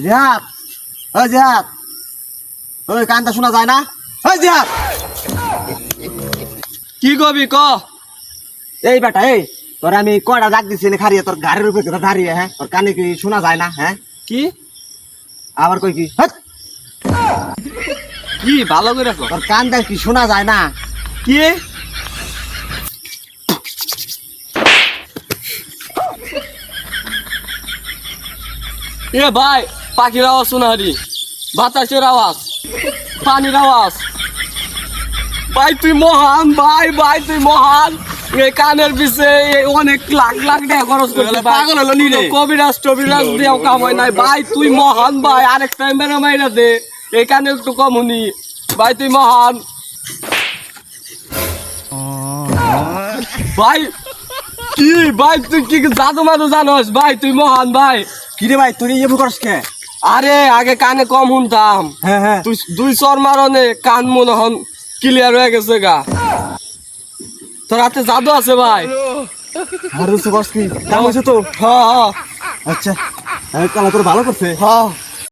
জিহাদ, ওই জিহাদ, ওই কানটা শোনা যায় না? ওই জিহাদ, কি কবি ক? এই বেটা এই তোর আমি কয়টা ডাক দিছি খারিয়ে তোর গাড়ির উপরে তোরা দাঁড়িয়ে, হ্যাঁ তোর কানে কি শোনা যায় না? হ্যাঁ কি আবার কই কি হাট, কি ভালো করে ক। তোর কানটা কি শোনা যায় না? কি এ ভাই, পাখির আওয়াজ শোনা হারি, বাতাসের আওয়াজ, পানির আওয়াজ। ভাই তুই মহান, ভাই ভাই তুই মহান। এই কানের পিছে অনেক লাখ লাখ টাকা খরচ করতে পাগল হলো নি রে। কবিরাজ টবিরাজ দিয়েও কাম হয় নাই। ভাই তুই মহান ভাই, আরেক টাইম বেরো মাইরা দে, এই কানে একটু কম শুনি। ভাই তুই মহান ভাই। কি ভাই তুই কি জাদু মাদু জানোস? ভাই তুই মহান ভাই। কি রে ভাই তুই এমন করস কে? আরে আগে কানে কম শুনতাম, হ্যাঁ হ্যাঁ তুই দুই চর মারনে কান মনে হন ক্লিয়ার হয়ে গেছে গা। তোর হাতে জাদু আছে ভাই। আর করস কি কাম হয়েছে তো? হ্যাঁ আচ্ছা কালা তোর ভালো করছে। হ্যাঁ